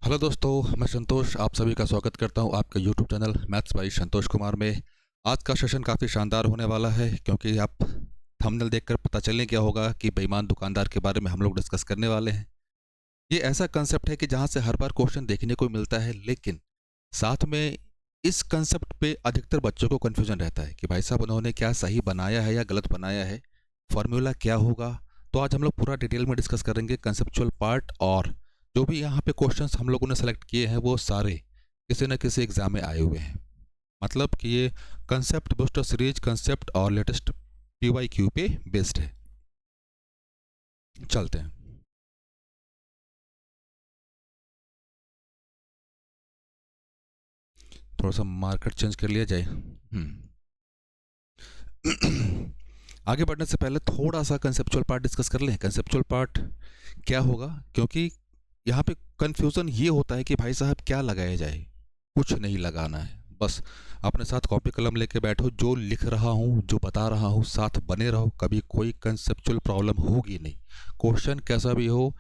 Hello दोस्तों, मैं संतोष आप सभी का स्वागत करता हूं आपके YouTube channel maths by Santosh Kumar में। आज का सेशन काफ़ी शानदार होने वाला है क्योंकि आप थंबनेल देखकर पता चलने क्या होगा कि बेईमान दुकानदार के बारे में हम लोग डिस्कस करने वाले हैं। ये ऐसा कंसेप्ट है कि जहां से हर बार क्वेश्चन देखने को मिलता है, लेकिन साथ में इस कंसेप्ट पे अधिकतर बच्चों को कन्फ्यूजन रहता है कि भाई साहब उन्होंने क्या सही बनाया है या गलत बनाया है, फॉर्मूला क्या होगा। तो आज हम लोग पूरा डिटेल में डिस्कस करेंगे कंसेप्चुअल पार्ट, और जो भी यहाँ पे क्वेश्चंस हम लोगों ने सेलेक्ट किए हैं वो सारे किसी न किसी एग्जाम में आए हुए हैं। मतलब कि ये कंसेप्ट बूस्टर सीरीज कंसेप्ट और लेटेस्ट PYQ पे बेस्ड है। चलते हैं। थोड़ा सा मार्कर चेंज कर लिया जाए। आगे बढ़ने से पहले थोड़ा सा कंसेप्चुअल पार्ट डिस्कस कर लें। कंसेप्चुअल पार्ट क्या होगा, क्योंकि यहाँ पे कंफ्यूजन ये होता है कि भाई साहब क्या लगाया जाए। कुछ नहीं लगाना है, बस अपने साथ कॉपी कलम लेके बैठो, जो लिख रहा हूँ जो बता रहा हूँ साथ बने रहो, कभी कोई कंसेप्चुअल प्रॉब्लम होगी नहीं। क्वेश्चन कैसा भी हो,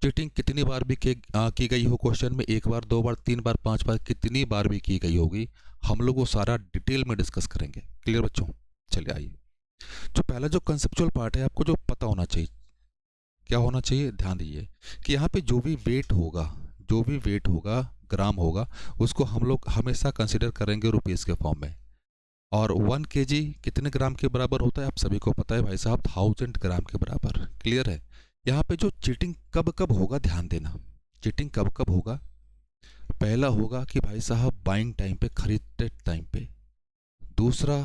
चीटिंग कितनी बार भी की गई हो क्वेश्चन में, एक बार दो बार तीन बार पांच बार कितनी बार भी की गई होगी, हम लोग वो सारा डिटेल में डिस्कस करेंगे। क्लियर बच्चों? चलिए आइए। जो पहला जो कंसेप्चुअल पार्ट है, आपको जो पता होना चाहिए, क्या होना चाहिए, ध्यान दीजिए कि यहाँ पे जो भी वेट होगा, जो भी वेट होगा, ग्राम होगा, उसको हम लोग हमेशा कंसिडर करेंगे रुपीज़ के फॉर्म में। और 1 kg कितने ग्राम के बराबर होता है आप सभी को पता है भाई साहब, 1000 ग्राम के बराबर। क्लियर है? यहाँ पे जो चीटिंग कब कब होगा, ध्यान देना। चीटिंग कब कब होगा? पहला होगा कि भाई साहब बाइंग टाइम पे, खरीदते टाइम पे। दूसरा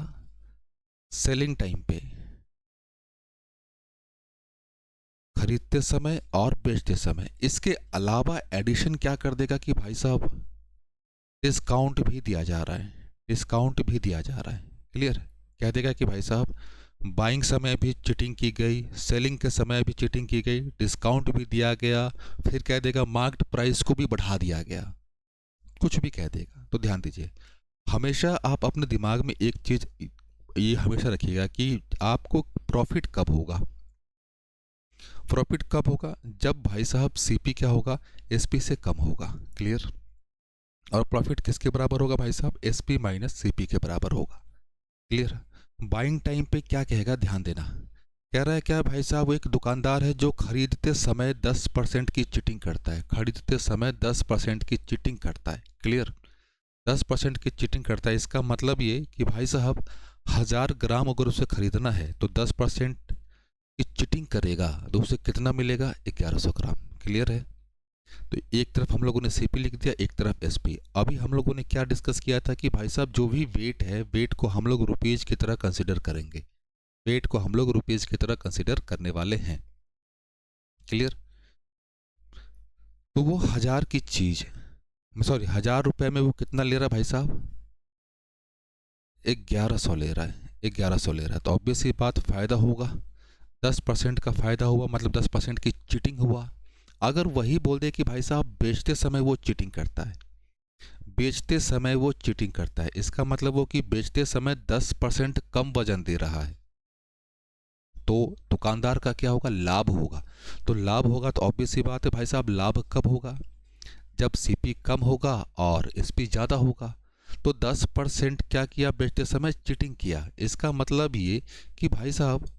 सेलिंग टाइम पे, खरीदते समय और बेचते समय। इसके अलावा एडिशन क्या कर देगा कि भाई साहब डिस्काउंट भी दिया जा रहा है, डिस्काउंट भी दिया जा रहा है। क्लियर? कह देगा कि भाई साहब बाइंग समय भी चीटिंग की गई, सेलिंग के समय भी चीटिंग की गई, डिस्काउंट भी दिया गया, फिर कह देगा मार्केट प्राइस को भी बढ़ा दिया गया, कुछ भी कह देगा। तो ध्यान दीजिए, हमेशा आप अपने दिमाग में एक चीज़ ये हमेशा रखिएगा कि आपको प्रॉफिट कब होगा। प्रॉफिट कब होगा? जब भाई साहब CP क्या होगा, SP से कम होगा। क्लियर? और प्रॉफिट किसके बराबर होगा भाई साहब? SP माइनस CP के बराबर होगा। क्लियर? बाइंग टाइम पे क्या कहेगा, ध्यान देना। कह रहा है क्या भाई साहब, वो एक दुकानदार है जो खरीदते समय 10% की चीटिंग करता है, खरीदते समय 10% की चीटिंग करता है। क्लियर? 10% की चीटिंग करता है, इसका मतलब ये कि भाई साहब 1000 ग्राम अगर उसे खरीदना है तो 10% की चीटिंग करेगा तो उसे कितना मिलेगा? 1100 ग्राम। क्लियर है? तो एक तरफ हम लोगों ने CP लिख दिया, एक तरफ SP। अभी हम लोगों ने क्या डिस्कस किया था कि भाई साहब जो भी वेट है, वेट को हम लोग रुपीज़ की तरह कंसिडर करेंगे, वेट को हम लोग रुपीज़ की तरह कंसिडर करने वाले हैं। क्लियर? तो वो 1000 की चीज़, सॉरी 1000 रुपये में वो कितना ले रहा है भाई साहब? 1100 ले रहा है, 1100 ले रहा है। तो ऑब्वियस ही बात, फ़ायदा होगा, 10% का फ़ायदा हुआ, मतलब 10% की चीटिंग हुआ। अगर वही बोल दे कि भाई साहब बेचते समय वो चीटिंग करता है, बेचते समय वो चीटिंग करता है, इसका मतलब वो कि बेचते समय 10% कम वजन दे रहा है, तो दुकानदार का क्या होगा? लाभ होगा। तो लाभ होगा तो ऑब्वियस सी बात है भाई साहब, लाभ कब होगा? जब CP कम होगा और SP ज़्यादा होगा। तो 10% क्या किया? बेचते समय चीटिंग किया। इसका मतलब ये कि भाई साहब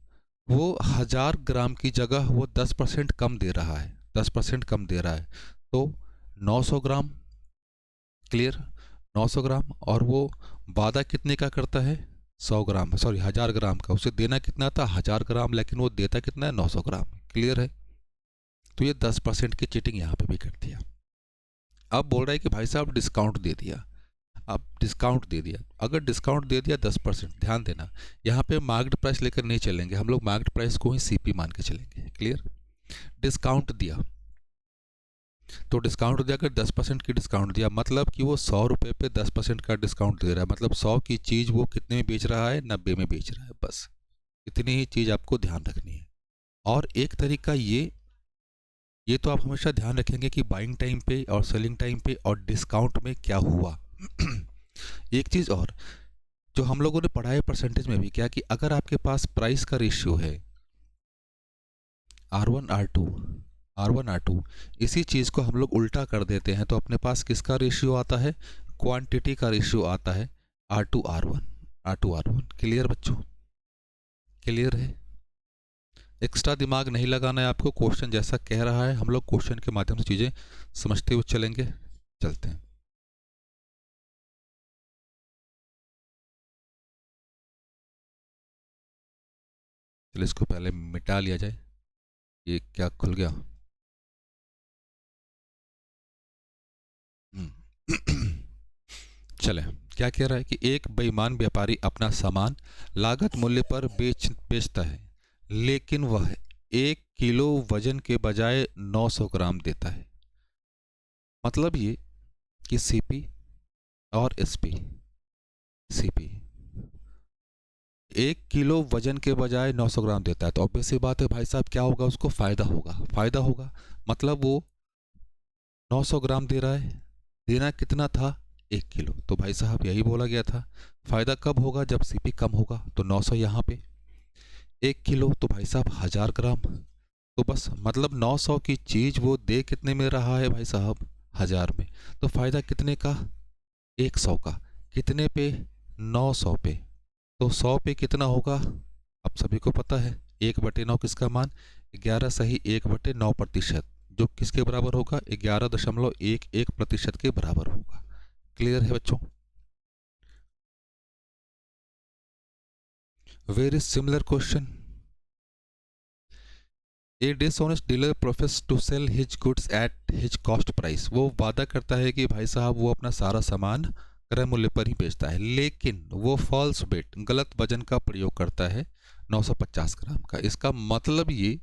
वो 1000 ग्राम की जगह वो 10% कम दे रहा है, 10% कम दे रहा है, तो 900 ग्राम। क्लियर? 900 ग्राम। और वो वादा कितने का करता है? 100 ग्राम, सॉरी 1000 ग्राम का। उसे देना कितना था? 1000 ग्राम, लेकिन वो देता कितना है? 900 ग्राम। क्लियर है? तो ये 10% की चीटिंग यहाँ पे भी कर दिया। अब बोल रहा है कि भाई साहब डिस्काउंट दे दिया। अब डिस्काउंट दे दिया, अगर डिस्काउंट दे दिया 10%, ध्यान देना यहाँ पे मार्केट प्राइस लेकर नहीं चलेंगे हम लोग, मार्केट प्राइस को ही CP मान के चलेंगे। क्लियर? डिस्काउंट दिया, तो डिस्काउंट दिया, अगर 10% की डिस्काउंट दिया, मतलब कि वो 100 रुपये पे 10% का डिस्काउंट दे रहा है, मतलब 100 की चीज़ वो कितने में बेच रहा है? 90 में बेच रहा है। बस इतनी ही चीज़ आपको ध्यान रखनी है। और एक तरीका ये तो आप हमेशा ध्यान रखेंगे कि बाइंग टाइम पे और सेलिंग टाइम पे और डिस्काउंट में क्या हुआ। एक चीज़ और जो हम लोगों ने पढ़ा है परसेंटेज में भी, क्या कि अगर आपके पास प्राइस का रेशियो है R1 R2, R1 R2। इसी चीज़ को हम लोग उल्टा कर देते हैं तो अपने पास किसका रेशियो आता है, क्वांटिटी का रेशियो आता है R2 R1। R2 R1 clear बच्चों, क्लियर है। एक्स्ट्रा दिमाग नहीं लगाना है आपको, क्वेश्चन जैसा कह रहा है हम लोग क्वेश्चन के माध्यम से चीज़ें समझते हुए चलेंगे। चलते हैं, चलिए इसको पहले मिटा लिया जाए। ये क्या खुल गया? चले, क्या कह रहा है कि एक बेईमान व्यापारी अपना सामान लागत मूल्य पर बेचता है, लेकिन वह 1 किलो वजन के बजाय 900 ग्राम देता है। मतलब ये कि सीपी और एसपी, सीपी 1 किलो वजन के बजाय 900 ग्राम देता है, तो ऑब्वियस सी बात है भाई साहब, क्या होगा, उसको फायदा होगा, फायदा होगा। मतलब वो 900 ग्राम दे रहा है, देना कितना था, 1 किलो। तो भाई साहब यही बोला गया था, फायदा कब होगा, जब सीपी कम होगा। तो 900 यहाँ पे, 1 किलो तो भाई साहब 1000 ग्राम। तो बस मतलब 900 की चीज वो दे कितने में रहा है भाई साहब, 1000 में। तो फायदा कितने का, 100 का। कितने पे, 900 पे। तो 100 पे कितना होगा, अब सभी को पता है, 1/9 किसका मान, 11 सही 1/9%, जो किसके बराबर होगा, 11.11% के बराबर होगा। क्लियर है बच्चों? Very similar question. A dishonest dealer profess to sell his goods at his cost price. वो वादा करता है कि भाई साहब वो अपना सारा सामान क्रय मूल्य पर ही बेचता है, लेकिन वो फॉल्स वेट, गलत वजन का प्रयोग करता है 950 ग्राम का। इसका मतलब ये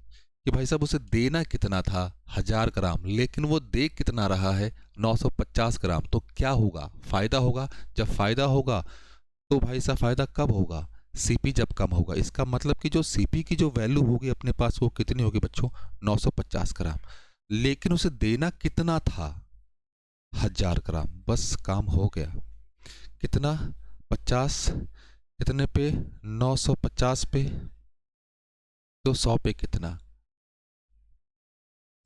कि भाई साहब उसे देना कितना था, 1000 ग्राम, लेकिन वो दे कितना रहा है, 950 ग्राम। तो क्या होगा, फायदा होगा। जब फायदा होगा तो भाई साहब फायदा कब होगा, सीपी जब कम होगा। इसका मतलब कि जो सीपी की जो वैल्यू होगी अपने पास वो कितनी होगी बच्चों, 950 ग्राम। लेकिन उसे देना कितना था, 1000 ग्राम। बस काम हो गया। कितना, 50, कितने पे, 950 पे। तो 100 पे कितना,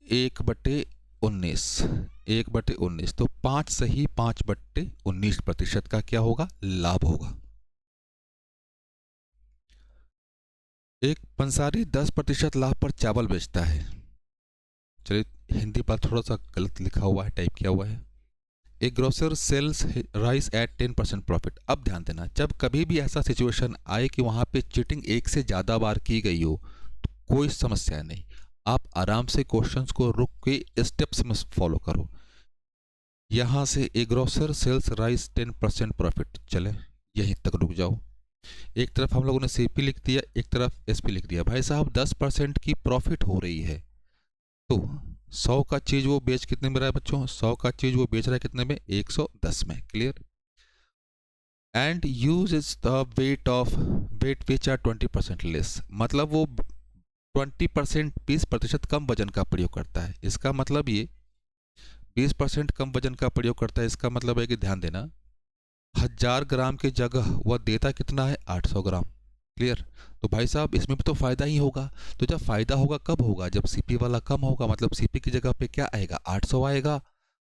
1/19, 1/19। तो 5 सही 5/19% का क्या होगा, लाभ होगा। एक पंसारी 10% लाभ पर चावल बेचता है। चलिए, हिंदी पर थोड़ा सा गलत लिखा हुआ है, टाइप किया हुआ है। A grocer sells rice at 10% profit. अब ध्यान देना, जब कभी भी ऐसा सिचुएशन आए कि वहां पे चीटिंग एक से ज़्यादा बार की गई हो, तो कोई समस्या नहीं, आप आराम से क्वेश्चंस को रुक के स्टेप्स में फॉलो करो। यहां से ए ग्रोसर सेल्स राइस 10% प्रॉफिट, चले यहीं तक रुक जाओ। एक तरफ हम लोगों ने सीपी लिख दिया, एक तरफ एसपी लिख दिया। भाई साहब 10% की प्रॉफिट हो रही है, तो 100 का चीज वो बेच कितने में रहा है बच्चों, 100 का चीज वो बेच रहा है कितने में, 110 में। Clear. And use is the weight which are 20% less. मतलब वो 20%, 20% कम वजन का प्रयोग करता है। इसका मतलब ये 20% कम वजन का प्रयोग करता है। इसका मतलब है कि ध्यान देना, 1000 ग्राम की जगह वह देता कितना है, 800 ग्राम। क्लियर। तो भाई साहब इसमें भी तो फायदा ही होगा। तो जब फायदा होगा कब होगा, जब सीपी वाला कम होगा। मतलब सीपी की जगह पे क्या आएगा, 800 आएगा,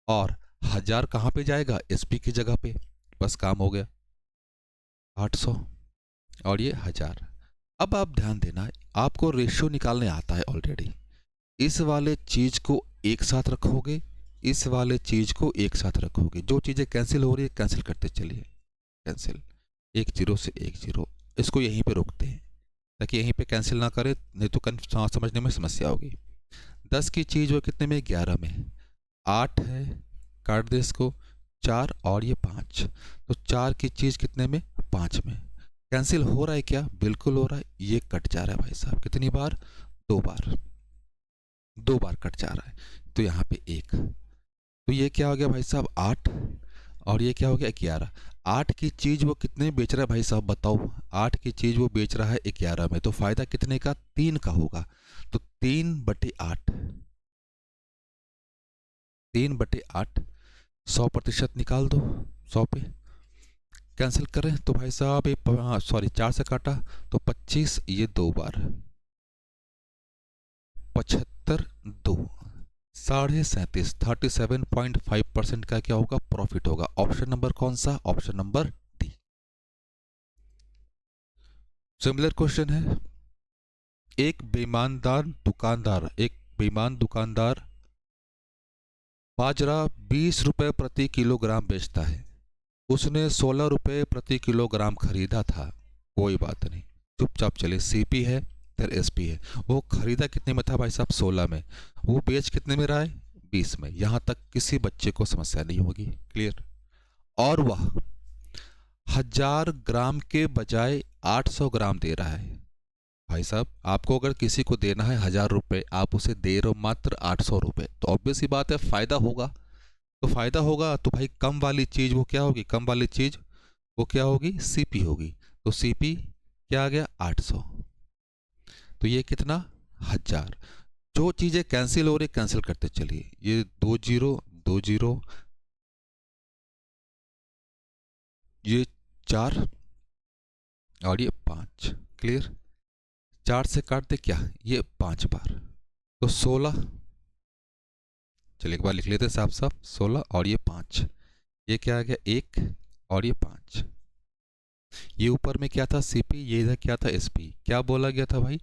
और 1000 कहाँ पे जाएगा, एसपी की जगह पे। बस काम हो गया, 800 और ये 1000। अब आप ध्यान देना, आपको रेशियो निकालने आता है ऑलरेडी। इस वाले चीज को एक साथ रखोगे, इस वाले चीज को एक साथ रखोगे। जो चीजें कैंसिल हो रही है कैंसिल करते चलिए, कैंसिल, 1 0 से 1 0। इसको यहीं पे रोकते हैं ताकि यहीं पे कैंसिल ना करे, नहीं तो समझने में समस्या होगी। 10 की चीज वो कितने में, 11 में। 8 है, काट दे इसको, 4 और ये 5। तो 4 की चीज कितने में, 5 में। कैंसिल हो रहा है क्या, बिल्कुल हो रहा है। ये कट जा रहा है भाई साहब, कितनी बार, 2 बार, 2 बार कट जा रहा है। तो यहाँ पे 1, तो ये क्या हो गया भाई साहब, 8, और ये क्या हो गया, 11। 8 की चीज वो कितने में बेच रहा है भाई साहब बताओ, 8 की चीज वो बेच रहा है 11 में। तो फायदा कितने का, 3 का होगा। तो 3/8, 3/8, 100% निकाल दो, 100 पे कैंसिल करें तो भाई साहब ये सॉरी 4 से काटा तो 25, ये 2 बार 75, 2 37.5 37.5% का क्या होगा, प्रॉफिट होगा। ऑप्शन नंबर कौन सा, option number D. Similar question है, एक बेईमान दुकानदार बाजरा 20 रुपए प्रति किलोग्राम बेचता है। उसने 16 रुपए प्रति किलोग्राम खरीदा था। कोई बात नहीं, चुपचाप चले। सीपी है फिर एसपी है। वो खरीदा कितने में था भाई साहब, 16 में। वो बेच कितने में रहा है, 20 में। यहां तक किसी बच्चे को समस्या नहीं होगी। क्लियर। और वह 1000 ग्राम के बजाय 800 ग्राम दे रहा है। भाई साहब, आपको अगर किसी को देना है 1000 रुपए, आप उसे दे रहे हो मात्र 800 रुपए, तो ऑब्वियस सी बात है फायदा होगा। तो फायदा होगा तो भाई कम वाली चीज वो क्या होगी, कम वाली चीज वो क्या होगी, सीपी होगी। तो सीपी क्या आ गया, 800। तो ये कितना, 1000। जो चीजें कैंसिल हो रही कैंसिल करते चलिए। ये 2 जीरो, 2 जीरो, ये 4 और ये 5। क्लियर। 4 से काट दे क्या, ये 5 बार, तो 16। चलिए एक बार लिख लेते साफ साफ, 16 और ये 5। ये क्या आ गया, 1 और ये 5। ये ऊपर में क्या था, सीपी, ये इधर क्या था, एसपी। क्या बोला गया था भाई,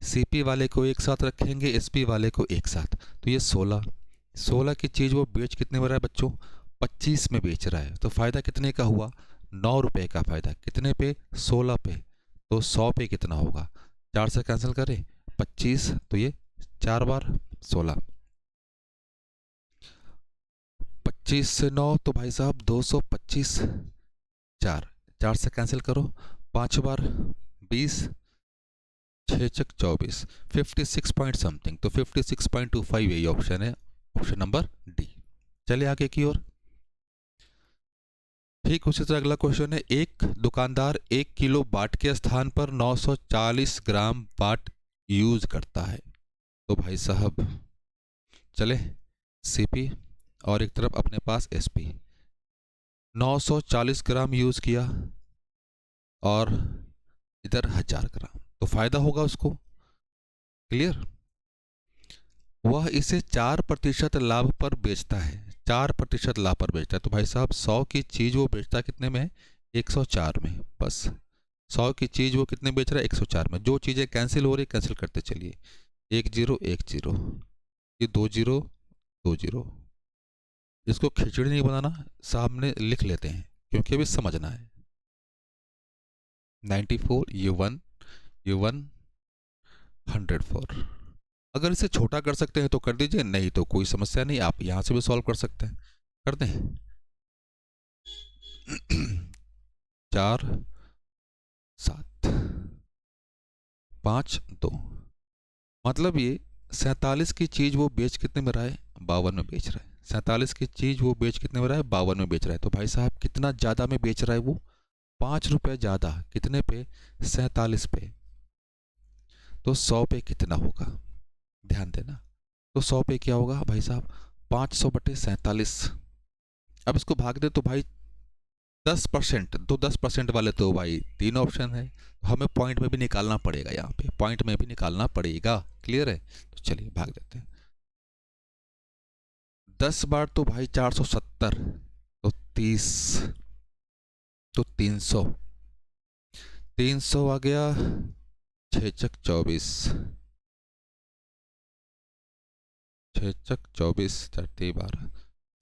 सीपी वाले को एक साथ रखेंगे, एसपी वाले को एक साथ। तो ये 16, 16 की चीज़ वो बेच कितने में रहा है बच्चों, 25 में बेच रहा है। तो फायदा कितने का हुआ, 9 रुपए का फायदा। कितने पे, 16 पे। तो 100 पे कितना होगा, 4 से कैंसिल करें, 25। तो ये 4 बार 16, 25 से 9 तो भाई साहब 225। 4, 4 से कैंसिल करो, 5 बार 20, 6 चक 24, 56 पॉइंट समथिंग। तो 56.25 यही ऑप्शन है, ऑप्शन नंबर डी। चलिए आगे की ओर। ठीक उसी तरह अगला क्वेश्चन है, एक दुकानदार 1 किलो बाट के स्थान पर 940 ग्राम बाट यूज करता है। तो भाई साहब चले, सीपी और एक तरफ अपने पास एसपी। 940 ग्राम यूज किया और इधर 1000 ग्राम, तो फायदा होगा उसको। क्लियर। वह इसे 4% लाभ पर बेचता है, 4% लाभ पर बेचता है। तो भाई साहब 100 की चीज वो बेचता कितने में, 104 में। बस 100 की चीज वो कितने बेच रहा है, 104 में। जो चीजें कैंसिल हो रही कैंसिल करते चलिए, 1 0 1 0, ये 2 0 2 0। इसको खिचड़ी नहीं बनाना, सामने लिख लेते हैं क्योंकि अभी समझना है। 94 ये 1, ये 1, 104। अगर इसे छोटा कर सकते हैं तो कर दीजिए, नहीं तो कोई समस्या नहीं, आप यहां से भी सॉल्व कर सकते हैं। कर दें। 4 7 5 2, मतलब ये 47 की चीज वो बेच कितने में रहा है, 52 में बेच रहा है। 47 की चीज वो बेच कितने में रहा है, 52 में बेच रहा है। तो भाई साहब कितना ज्यादा में बेच रहा है वो, 5 रुपए ज्यादा। कितने पे, 47 पे। तो 100 पे कितना होगा, ध्यान देना। तो 100 पे क्या होगा भाई साहब, 500/47। अब इसको भाग दे तो भाई 10%, तो 10% वाले तो भाई 3 ऑप्शन है, तो हमें पॉइंट में भी निकालना पड़ेगा, यहाँ पे पॉइंट में भी निकालना पड़ेगा। क्लियर है। तो चलिए भाग देते हैं। 10 बार तो भाई 470, तो 30, तो 300, 300 आ गया, 6 चक 24, 6 चक 24, 12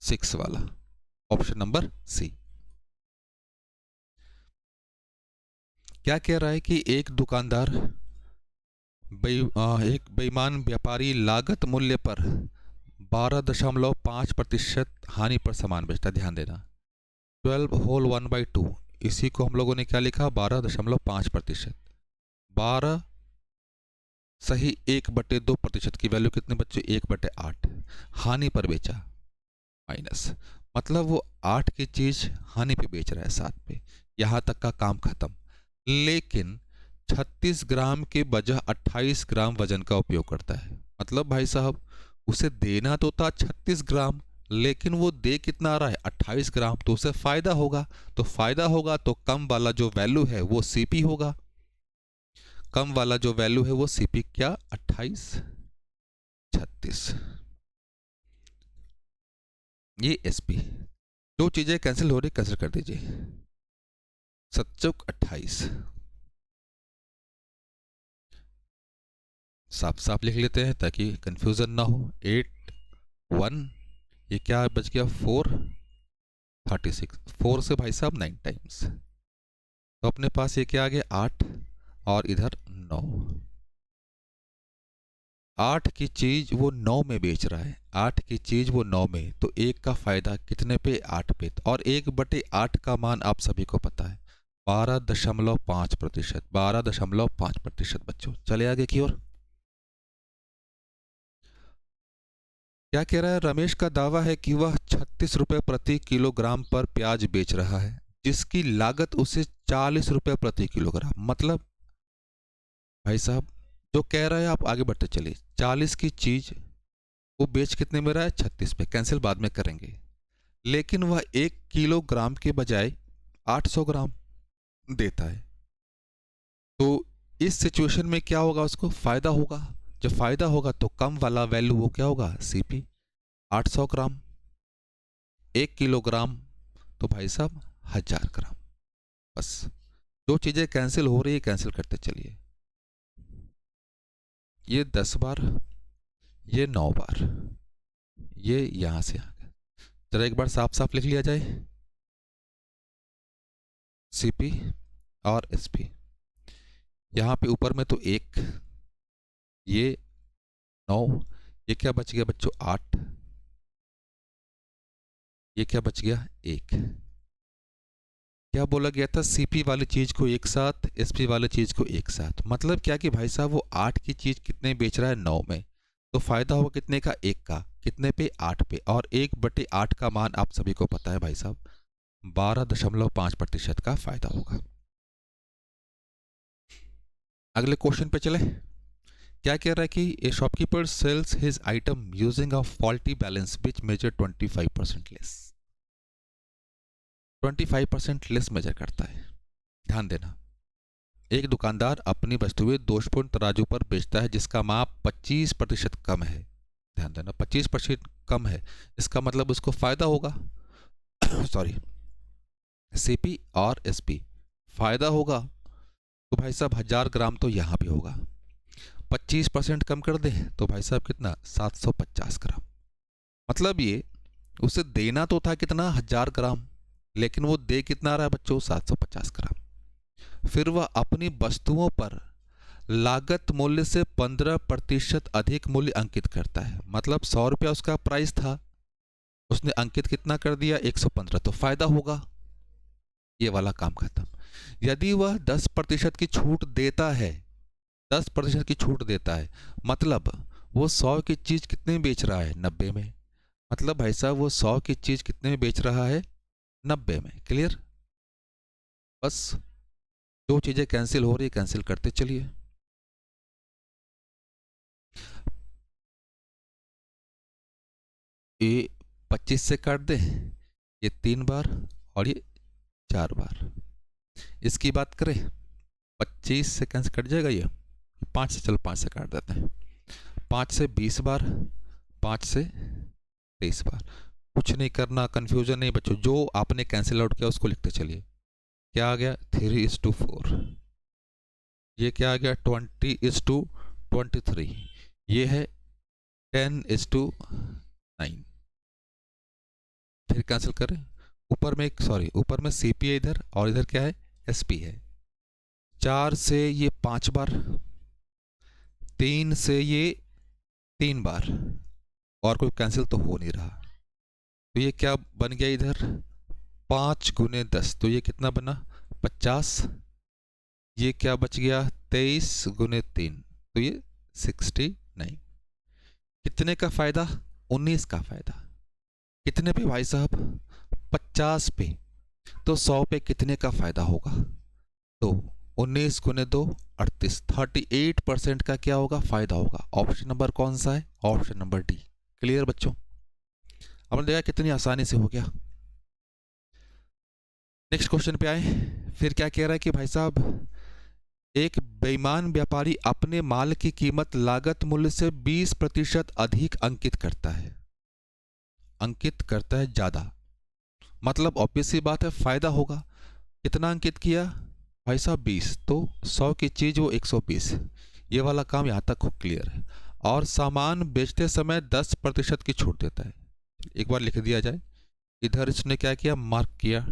6 वाला, ऑप्शन नंबर सी। क्या कह रहा है कि एक दुकानदार एक बेईमान व्यापारी लागत मूल्य पर 12.5% हानि पर सामान बेचता। ध्यान देना, 12 होल 1/2, इसी को हम लोगों ने क्या लिखा, 12.5%। 12 सही 1/2% की वैल्यू कितने बच्चे, 1/8 हानि पर बेचा, माइनस, मतलब वो 8 की चीज हानि पे बेच रहा है 7 पे। यहां तक का काम खत्म। लेकिन 36 ग्राम के बजाय 28 ग्राम वजन का उपयोग करता है। मतलब भाई साहब उसे देना तो था 36 ग्राम, लेकिन वो दे कितना रहा है, 28 ग्राम। तो उसे फायदा होगा। तो फायदा होगा तो कम वाला जो वैल्यू है वो सीपी होगा। कम वाला जो वैल्यू है वो सीपी क्या, 28 36। ये SP। जो चीज़ें कैंसिल हो रही कैंसिल कर दीजिए। 7×28 साफ साफ लिख लेते हैं ताकि कंफ्यूजन ना हो। 8 1, ये क्या बच गया 4 36, 4 से भाई साहब 9 टाइम्स, तो अपने पास ये क्या आ गया 8 और इधर 9। 8 की चीज वो 9 में बेच रहा है, 8 की चीज वो 9 में, तो एक का फायदा कितने पे 8 पे, और 1/8 का मान आप सभी को पता है 12.5%। 12.5% बच्चों, चले आगे की ओर। क्या कह रहा है, रमेश का दावा है कि वह 36 रुपए प्रति किलोग्राम पर प्याज बेच रहा है, जिसकी लागत उसे 40 रुपए प्रति किलोग्राम, मतलब भाई साहब जो कह रहा है आप आगे बढ़ते चलिए। 40 की चीज वो बेच कितने में रहा है 36 पे, कैंसिल बाद में करेंगे, लेकिन वह 1 किलोग्राम के बजाय 800 ग्राम देता है, तो इस सिचुएशन में क्या होगा, उसको फायदा होगा। जब फायदा होगा तो कम वाला वैल्यू वो क्या होगा CP। 800 ग्राम 1 किलोग्राम, तो भाई साहब 1000 ग्राम। बस जो चीजें कैंसिल हो रही है कैंसिल करते चलिए। ये 10 बार, ये 9 बार, ये यहां से आ गया। जरा एक बार साफ साफ लिख लिया जाए, CP और SP। यहाँ पे ऊपर में तो 1, ये 9, ये क्या बच गया बच्चों 8, ये क्या बच गया 1। क्या बोला गया था, CP वाली चीज को एक साथ, SP वाली चीज को एक साथ, मतलब क्या कि भाई साहब वो 8 की चीज कितने बेच रहा है 9 में, तो फायदा होगा कितने का 1 का, कितने पे 8 पे, और 1/8 का मान आप सभी को पता है भाई साहब 12.5% का फायदा होगा। अगले क्वेश्चन पे चले। क्या कह रहा है कि a shopkeeper sells his item using a faulty balance which measure 25% less. 25% less measure करता है, ध्यान देना। एक दुकानदार अपनी वस्तुएं दोषपूर्ण तराजू पर बेचता है जिसका माप 25% कम है, ध्यान देना 25% कम है, इसका मतलब उसको फायदा होगा। सॉरी, CP और SP फायदा होगा, तो भाई साहब 1000 ग्राम तो यहां भी होगा। 25% कम कर दे तो भाई साहब कितना 750 ग्राम, मतलब ये उसे देना तो था कितना 1000 ग्राम, लेकिन वो दे कितना रहा है बच्चों 750 ग्राम। फिर वह अपनी वस्तुओं पर लागत मूल्य से 15% अधिक मूल्य अंकित करता है, मतलब 100 रुपया उसका प्राइस था, उसने अंकित कितना कर दिया 115, तो फायदा होगा। ये वाला काम खत्म। यदि वह 10% की छूट देता है, 10% की छूट देता है, मतलब वो 100 की चीज कितने में बेच रहा है 90 में, मतलब भाई साहब वो 100 की चीज कितने में बेच रहा है 90 में। क्लियर। बस जो चीजें कैंसिल हो रही है कैंसिल करते चलिए। ये 25 से काट दे, ये 3 बार और ये 4 बार। इसकी बात करें 25 से कैंसिल कट जाएगा, ये 5 से, चलो 5 से काट देते हैं। 5 से 20 बार, 5 से 23 बार। कुछ नहीं करना, कंफ्यूजन नहीं बच्चों, जो आपने कैंसिल आउट किया उसको लिखते चलिए। क्या आ गया 3:4, ये क्या आ गया 20:23, ये है 10:9। फिर कैंसिल करें, ऊपर में सॉरी ऊपर में CP है इधर, और इधर क्या है SP है। 4 से ये 5 बार, 3 से ये 3 बार, और कोई कैंसिल तो हो नहीं रहा, तो ये क्या बन गया इधर 5×10, तो ये कितना बना 50, ये क्या बच गया 23×3, तो ये 69। कितने का फायदा 19 का फायदा, कितने पे भाई साहब 50 पे, तो 100 पे कितने का फायदा होगा, तो 19×2 38, 38% का क्या होगा फायदा होगा। ऑप्शन नंबर कौन सा है, ऑप्शन नंबर D। क्लियर बच्चों, आपने देखा कितनी आसानी से हो गया। नेक्स्ट क्वेश्चन पे आए। फिर क्या कह रहा है कि भाई साहब एक बेईमान व्यापारी अपने माल की कीमत लागत मूल्य से 20% अधिक अंकित करता है। अंकित करता है ज़्यादा, मतलब ऑब्वियस सी बात है फ़ायदा होगा। कितना अंकित किया भाई साहब 20, तो 100 की चीज़ वो 120। ये वाला काम यहाँ तक क्लियर है। और सामान बेचते समय 10% की छूट देता है। एक बार लिख दिया जाए, इधर इसने क्या किया, मार्क किया,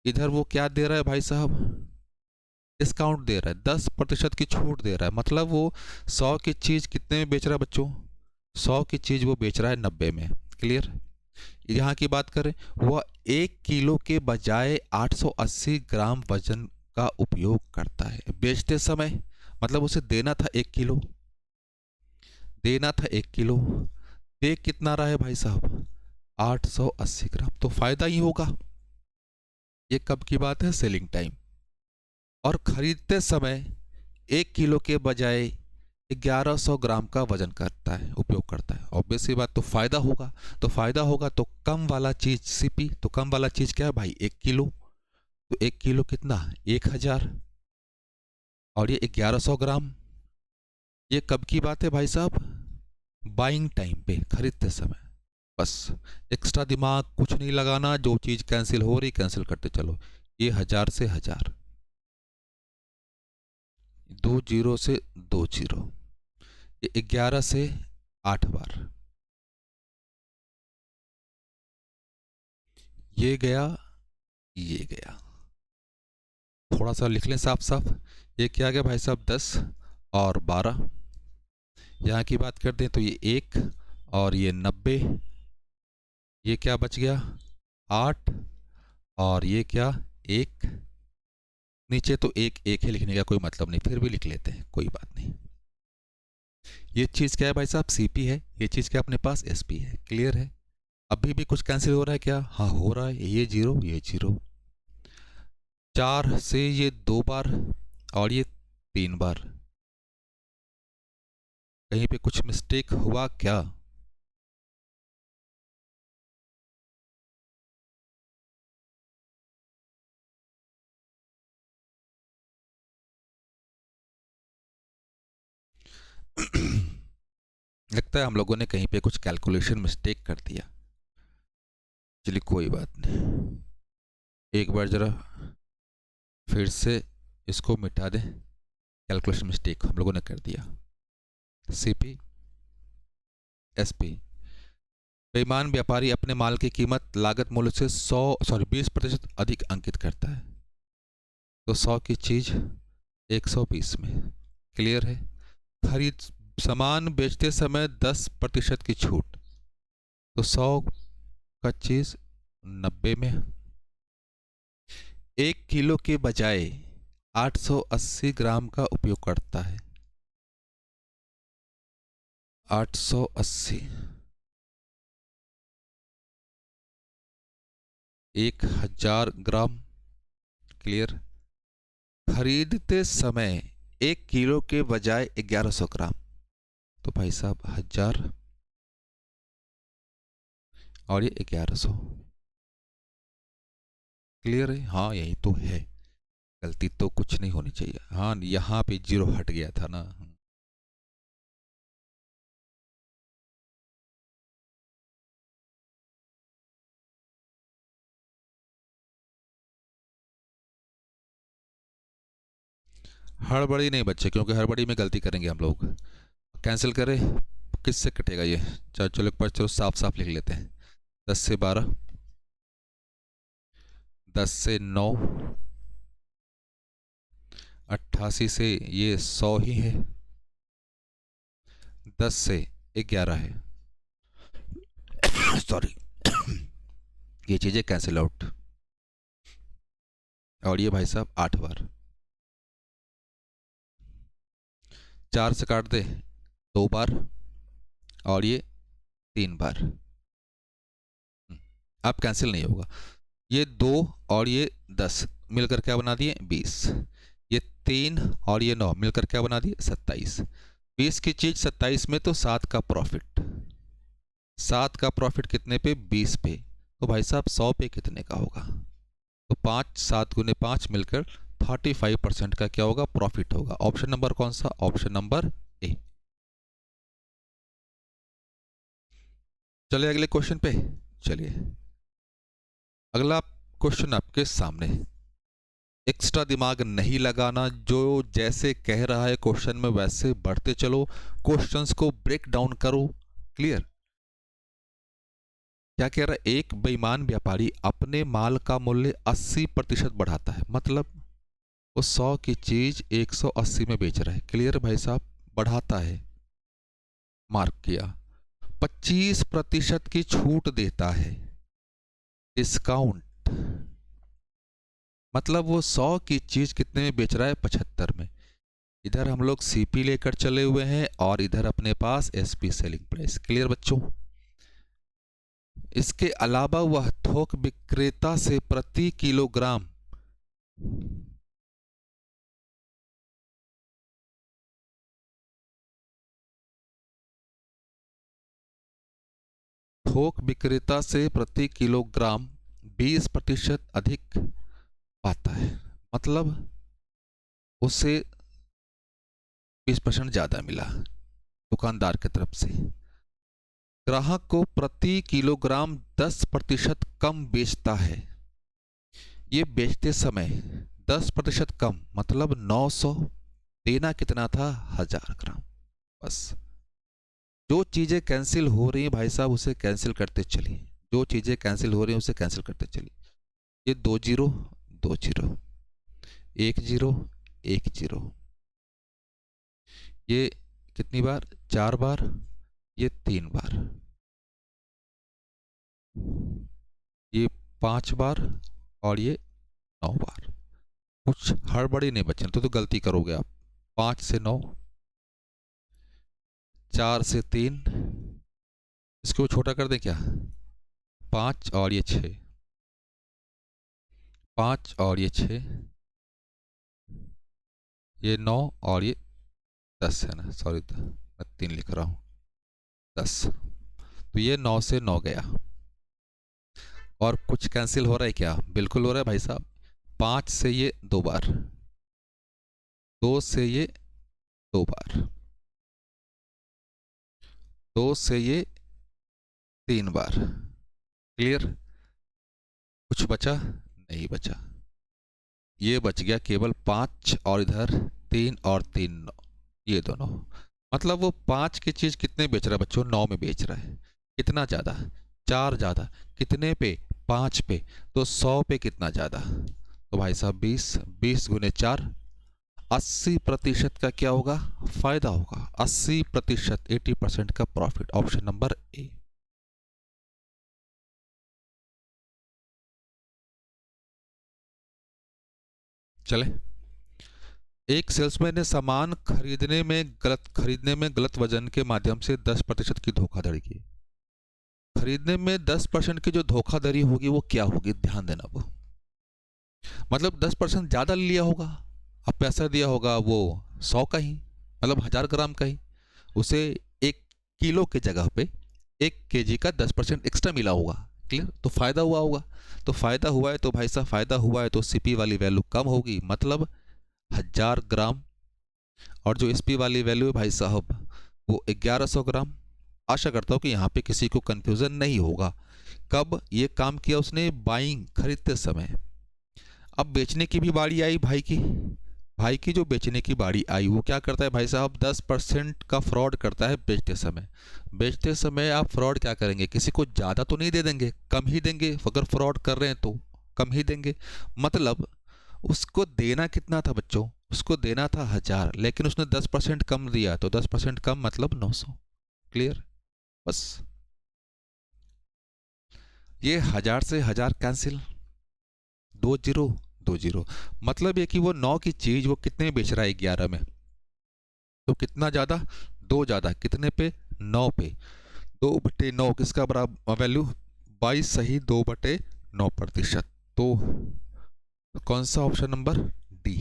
इधर वो क्या दे रहा है भाई साहब, डिस्काउंट दे रहा है, 10% की छूट दे रहा है। मतलब वो 100 की चीज़ कितने में बेच रहा है बच्चों, 100 की चीज़ वो बेच रहा है 90 में। क्लियर। यहाँ की बात करें, वह 1 किलो के बजाय 880 ग्राम वजन का उपयोग करता है बेचते समय। मतलब उसे देना था 1 किलो, देना था 1 किलो, दे कितना रहा है भाई साहब 880 ग्राम, तो फायदा ही होगा। ये कब की बात है, सेलिंग टाइम। और खरीदते समय 1 किलो के बजाय 1100 ग्राम का वजन करता है, उपयोग करता है। ऑब्वियस सी बात, तो फायदा होगा। तो फायदा होगा तो कम वाला चीज सीपी, तो कम वाला चीज क्या है भाई 1 किलो, तो 1 किलो कितना 1000, और ये 1100 ग्राम। ये कब की बात है भाई साहब, बाइंग टाइम पे, खरीदते समय। बस एक्स्ट्रा दिमाग कुछ नहीं लगाना, जो चीज कैंसिल हो रही कैंसिल करते चलो। ये 1000 से 1000, 20 से 20, ये 11 से 8 बार, ये गया, ये गया। थोड़ा सा लिख लें साफ साफ, ये क्या गया भाई साहब 10 और 12। यहाँ की बात करते हैं तो ये 1 और ये 90, ये क्या बच गया 8, और ये क्या 1। नीचे तो एक एक है, लिखने का कोई मतलब नहीं, फिर भी लिख लेते हैं, कोई बात नहीं। ये चीज़ क्या है भाई साहब सीपी है, ये चीज़ क्या अपने पास एसपी है। क्लियर है। अभी भी कुछ कैंसिल हो रहा है क्या, हाँ हो रहा है, ये 0 ये 0। 4 से ये 2 बार और ये 3 बार, कहीं पे कुछ मिस्टेक हुआ क्या, लगता है हम लोगों ने कहीं पे कुछ कैलकुलेशन मिस्टेक कर दिया। चलिए कोई बात नहीं, एक बार ज़रा फिर से इसको मिटा दें। कैलकुलेशन मिस्टेक हम लोगों ने कर दिया। सीपी एसपी, बेईमान व्यापारी अपने माल की कीमत लागत मूल्य से 20% अधिक अंकित करता है, तो 100 की चीज 120 में। क्लियर है। खरीद सामान बेचते समय 10% की छूट, तो 100 का चीज 90 में। 1 किलो के बजाय 880 ग्राम का उपयोग करता है, 880, 1000 ग्राम। क्लियर। खरीदते समय 1 किलो के बजाय 1100 ग्राम, तो भाई साहब 1000 और ये 1100। क्लियर है, हाँ यही तो है, गलती तो कुछ नहीं होनी चाहिए। हाँ यहाँ पे 0 हट गया था ना। हड़बड़ी नहीं बच्चे, क्योंकि हड़बड़ी में गलती करेंगे हम लोग। कैंसिल करें, किससे कटेगा ये, चलो चलो एक बार चलो साफ साफ लिख लेते हैं। 10 से 12, 10 से 9, 88 से ये 100 ही है, 10 से 11 है, सॉरी, ये चीज़ें कैंसिल आउट। और ये भाई साहब 8 बार, 4 से काट दे 2 बार और ये 3 बार। अब कैंसिल नहीं होगा। ये 2 और ये 10 मिलकर क्या बना दिए 20, ये 3 और ये 9 मिलकर क्या बना दिए 27। 20 की चीज 27 में, तो 7 का प्रॉफिट, 7 का प्रॉफिट कितने पे 20 पे, तो भाई साहब 100 पे कितने का होगा, तो 5 7 गुने 5 मिलकर 35% का क्या होगा प्रॉफिट होगा। ऑप्शन नंबर कौन सा, ऑप्शन नंबर ए। चलिए अगले क्वेश्चन पे। चलिए अगला क्वेश्चन आपके सामने। एक्स्ट्रा दिमाग नहीं लगाना, जो जैसे कह रहा है क्वेश्चन में वैसे बढ़ते चलो, क्वेश्चंस को ब्रेक डाउन करो। क्लियर? क्या कह रहा है? एक बेईमान व्यापारी अपने माल का मूल्य 80% बढ़ाता है, मतलब वो 100 की चीज 180 में बेच रहा है। क्लियर भाई साहब? बढ़ाता है, मार्क किया। 25% की छूट देता है, डिस्काउंट। मतलब वो 100 की चीज कितने में बेच रहा है? 75 में। इधर हम लोग सीपी लेकर चले हुए हैं और इधर अपने पास एसपी सेलिंग प्राइस। क्लियर बच्चों? इसके अलावा वह थोक विक्रेता से प्रति किलोग्राम थोक विक्रेता से प्रति किलोग्राम 20% अधिक पाता है, मतलब उसे 20% ज्यादा मिला दुकानदार की तरफ से। ग्राहक को प्रति किलोग्राम 10% कम बेचता है। ये बेचते समय 10% कम, मतलब 900। देना कितना था? 1000 ग्राम। बस जो चीजें कैंसिल हो रही हैं भाई साहब उसे कैंसिल करते चलिए, जो चीजें कैंसिल हो रही हैं उसे कैंसिल करते चलिए। ये 2 जीरो, 2 जीरो, 1 जीरो, 1 जीरो, ये कितनी बार? 4 बार, ये 3 बार, ये 5 बार और ये 9 बार। कुछ हड़बड़ी नहीं बचने तो गलती करोगे आप। 5 से 9, 4 से 3, इसको छोटा कर दें क्या? 5 और ये 6, 5 और ये 6, ये 9 और ये 10 है ना, सॉरी मैं 3 लिख रहा हूँ, 10। तो ये 9 से 9 गया। और कुछ कैंसिल हो रहा है क्या? बिल्कुल हो रहा है भाई साहब। 5 से ये 2 बार, 2 से ये 2 बार, 2 से ये 3 बार। क्लियर? कुछ बचा? नहीं बचा। ये बच गया केवल 5 और इधर 3 और 3 9, ये दोनों। मतलब वो 5 की चीज कितने बेच रहा है बच्चों? 9 में बेच रहा है। कितना ज्यादा? 4 ज्यादा। कितने पे? 5 पे। तो 100 पे कितना ज्यादा? तो भाई साहब 20, 20 गुने 4, 80% का क्या होगा? फायदा होगा। 80%, 80% का प्रॉफिट। Option number A. चले। एक सेल्समैन ने सामान खरीदने में गलत वजन के माध्यम से 10% की धोखाधड़ी की। खरीदने में 10% की जो धोखाधड़ी होगी वो क्या होगी? ध्यान देना। वो मतलब 10% ज्यादा लिया होगा। अब पैसा दिया होगा वो 100 का ही, मतलब 1000 ग्राम का ही। उसे 1 किलो के जगह पे 1 केजी का 10% एक्स्ट्रा मिला होगा। क्लियर? तो फायदा हुआ होगा। तो फायदा हुआ है तो भाई साहब, फायदा हुआ है तो सीपी वाली वैल्यू कम होगी, मतलब 1000 ग्राम। और जो एसपी वाली वैल्यू है भाई साहब वो 1100 ग्राम। आशा करता हूँ कि यहाँ पे किसी को कंफ्यूजन नहीं होगा। कब ये काम किया उसने? बाइंग, खरीदते समय। अब बेचने की भी बारी आई भाई की। भाई की जो बेचने की बारी आई वो क्या करता है भाई साहब? 10% का फ्रॉड करता है बेचते समय। बेचते समय आप फ्रॉड क्या करेंगे? किसी को ज़्यादा तो नहीं दे देंगे, कम ही देंगे। अगर फ्रॉड कर रहे हैं तो कम ही देंगे। मतलब उसको देना कितना था बच्चों? उसको देना था 1000, लेकिन उसने 10% कम दिया, तो 10% कम मतलब 900। क्लियर? बस ये 1000 से 1000 कैंसिल, 2 जीरो, 2 जीरो। मतलब ये कि वो 9 की चीज वो कितने में बेच रहा है? 11 में। तो कितना ज्यादा? 2 ज्यादा। कितने पे? 9 पे। 2/9 किसका बराबर वैल्यू? 22 सही, 2/9%। तो कौन सा? Option number D.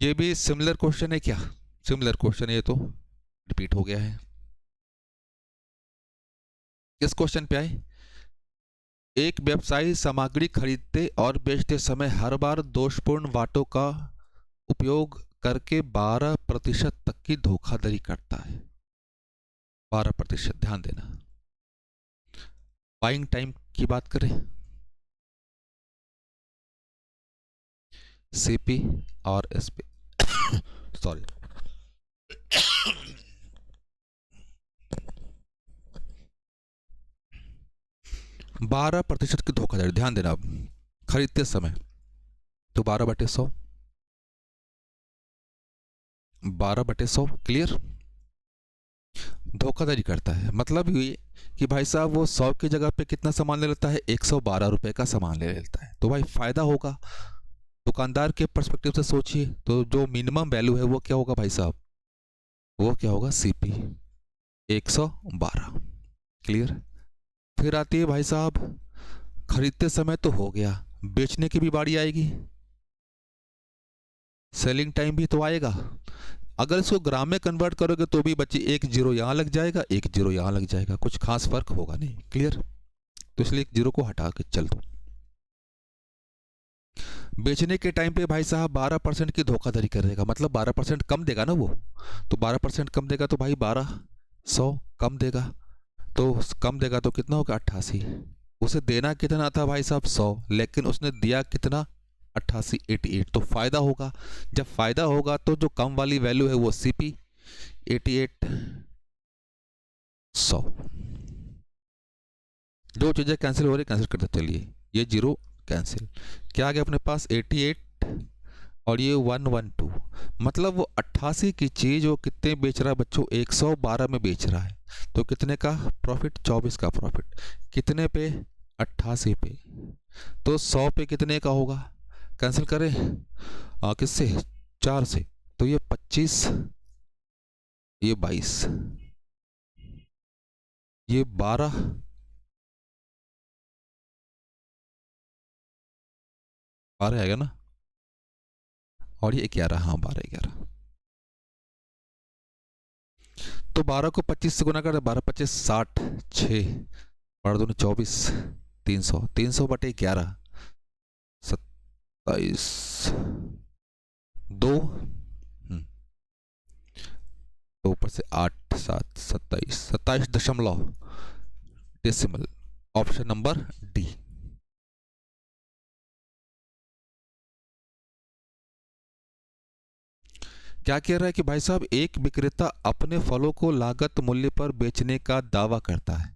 ये भी सिमिलर क्वेश्चन है क्या? सिमिलर क्वेश्चन है, ये तो रिपीट हो गया है। किस क्वेश्चन पे आए? एक व्यवसायी सामग्री खरीदते और बेचते समय हर बार दोषपूर्ण वाटों का उपयोग करके 12% तक की धोखाधड़ी करता है। 12%, ध्यान देना। बाइंग टाइम की बात करें, सीपी और एसपी, सॉरी, 12% की धोखाधड़ी, ध्यान देना। अब खरीदते समय तो 12/100, 12/100, क्लियर। धोखाधड़ी करता है मतलब ये कि भाई साहब वो 100 की जगह पे कितना सामान ले लेता है, 112 रुपए का सामान ले लेता है, तो भाई फायदा होगा। दुकानदार के पर्सपेक्टिव से सोचिए तो जो मिनिमम वैल्यू है वो क्या होगा भाई साहब, वो क्या होगा, सीपी 112, क्लियर। फिर आती है भाई साहब, खरीदते समय तो हो गया, बेचने की भी बारी आएगी, सेलिंग टाइम भी तो आएगा। अगर इसको ग्राम में कन्वर्ट करोगे तो भी बच्चे एक जीरो यहाँ लग जाएगा, एक जीरो यहाँ लग जाएगा, कुछ खास फर्क होगा नहीं, क्लियर। तो इसलिए एक जीरो को हटा के चल दो। बेचने के टाइम पे भाई साहब 12% की धोखाधड़ी करेगा, मतलब 12% कम देगा ना वो, तो 12% कम देगा तो भाई 1200 कम देगा, तो कम देगा तो कितना होगा, 88। उसे देना कितना था भाई साहब, 100, लेकिन उसने दिया कितना, 88, 88, तो फायदा होगा। जब फायदा होगा तो जो कम वाली वैल्यू है वो सीपी 88, 100। जो चीज़ें कैंसिल हो रही कैंसिल करते चलिए, ये जीरो कैंसिल, क्या आ गया अपने पास, 88 और ये 112, मतलब वो 88 की चीज़ वो कितने बेच रहा है बच्चों, 112 में बेच रहा है, तो कितने का प्रॉफिट, 24 का प्रॉफिट, कितने पे, 88 पे, तो 100 पे कितने का होगा, कैंसिल करें किससे, 4 से, तो ये 25, ये 22, ये 12, आएगा ना, और ये 11, हाँ 12, 11, तो 12 को 25 से गुना कर, 12×25 60, 6, 12×2 = 24, 300, 300/11, 27, 2, तो ऊपर से 8, 7, 27, 27 डेसिमल, ऑप्शन नंबर डी। क्या कह रहा है कि भाई साहब एक विक्रेता अपने फलों को लागत मूल्य पर बेचने का दावा करता है,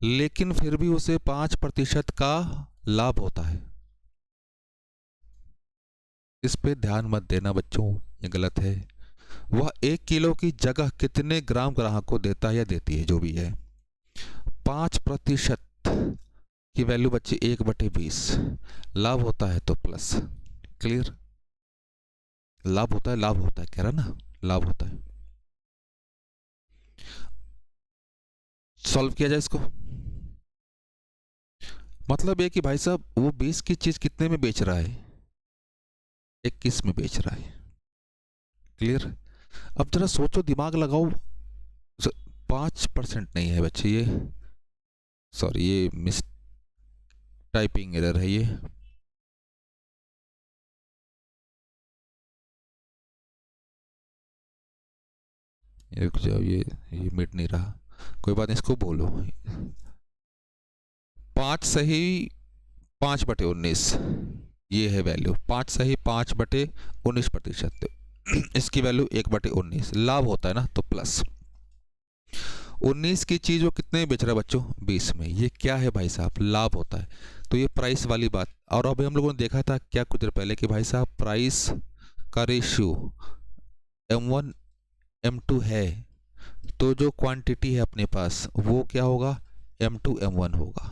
लेकिन फिर भी उसे 5% का लाभ होता है। इस पे ध्यान मत देना बच्चों, ये गलत है। वह 1 किलो की जगह कितने ग्राम ग्राहक को देता है या देती है, जो भी है, 5% की वैल्यू बच्चे 1/20, लाभ होता है तो प्लस, क्लियर। लाभ होता है, लाभ होता है, कह रहा ना, लाभ होता है। सॉल्व किया जाए इसको, मतलब ये कि भाई साहब वो 20 की चीज कितने में बेच रहा है, 21 में बेच रहा है, क्लियर। अब जरा सोचो, दिमाग लगाओ, 5% नहीं है बच्चे, ये सॉरी, ये मिस टाइपिंग एरर है ये रुक जाओ, ये मिट नहीं रहा, कोई बात नहीं, इसको बोलो, 5 सही 5/19, ये है वैल्यू, 5 सही 5/19%, इसकी वैल्यू 1/19, लाभ होता है ना तो प्लस, 19 की चीज वो कितने में बेच रहा है बच्चों, 20 में, ये क्या है भाई साहब, लाभ होता है, तो ये प्राइस वाली बात। और अभी हम लोगों ने देखा था क्या कुछ देर पहले कि भाई साहब प्राइस का रेशियो M1 M2 है, तो जो क्वांटिटी है अपने पास वो क्या होगा, M2 M1 होगा,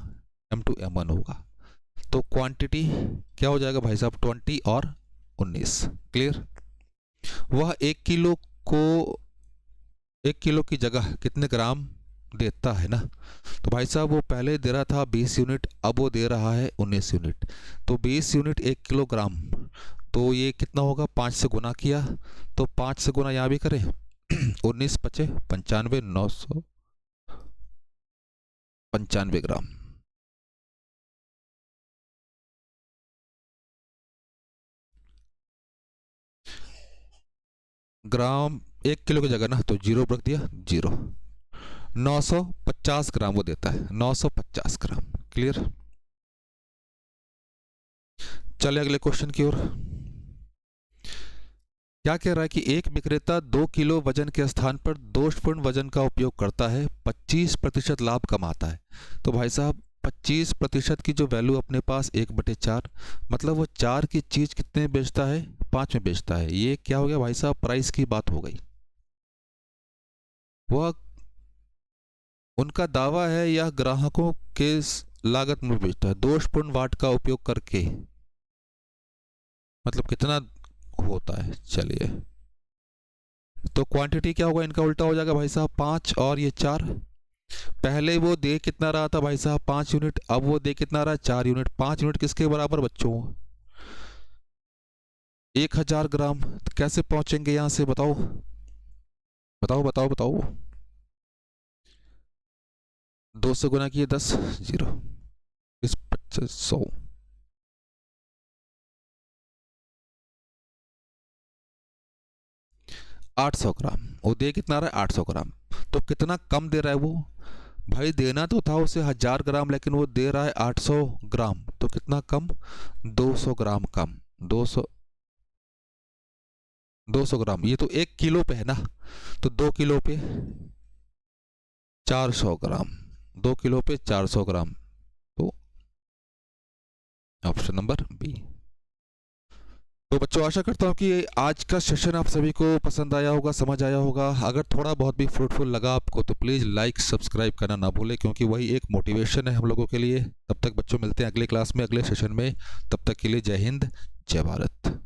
M2 M1 होगा, तो क्वांटिटी क्या हो जाएगा भाई साहब, 20 और 19, क्लियर। वह 1 किलो को 1 किलो की जगह कितने ग्राम देता है ना, तो भाई साहब वो पहले दे रहा था 20 यूनिट, अब वो दे रहा है 19 यूनिट, तो 20 यूनिट 1 किलोग्राम, तो ये कितना होगा, 5 से गुना किया, तो 5 से गुना यहाँ भी करें, 19×5 = 95, 995 ग्राम, ग्राम 1 किलो की जगह ना, तो जीरो रख दिया, जीरो, 950 ग्राम वो देता है, 950 ग्राम। क्लियर? चले अगले क्वेश्चन की ओर। क्या कह रहा है कि एक विक्रेता 2 किलो वजन के स्थान पर दोषपूर्ण वजन का उपयोग करता है, 25% लाभ कमाता है। तो भाई साहब 25% की जो वैल्यू अपने पास 1/4, मतलब वो 4 की चीज कितने में बेचता है, 5 में बेचता है। ये क्या हो गया भाई साहब, प्राइस की बात हो गई। वह उनका दावा है या ग्राहकों के लागत में बेचता है दोषपूर्ण वाट का उपयोग करके, मतलब कितना होता है। चलिए, तो क्वांटिटी क्या होगा, इनका उल्टा हो जाएगा भाई साहब, 5 और ये 4। पहले वो दे कितना रहा था भाई साहब, 5 यूनिट, अब वो दे कितना रहा है, 4 यूनिट। 5 यूनिट किसके बराबर बच्चों, 1000 ग्राम। तो कैसे पहुंचेंगे यहां से, बताओ बताओ बताओ बताओ। 200 गुना किए 10, 0, इस 2500, 800 ग्राम। वो दे कितना रहा है, 800 ग्राम। तो कितना कम दे रहा है वो, भाई देना तो था उसे 1000 ग्राम, लेकिन वो दे रहा है 800 ग्राम। तो कितना कम, 200 ग्राम कम। 200 200 ग्राम, ये तो 1 किलो पे है ना, तो 2 किलो पे 400 ग्राम, 2 किलो पे 400 ग्राम। तो ऑप्शन नंबर बी। तो बच्चों आशा करता हूँ कि आज का सेशन आप सभी को पसंद आया होगा, समझ आया होगा। अगर थोड़ा बहुत भी फ्रूटफुल लगा आपको तो प्लीज़ लाइक सब्सक्राइब करना ना भूलें, क्योंकि वही एक मोटिवेशन है हम लोगों के लिए। तब तक बच्चों मिलते हैं अगले क्लास में, अगले सेशन में। तब तक के लिए जय हिंद, जय भारत।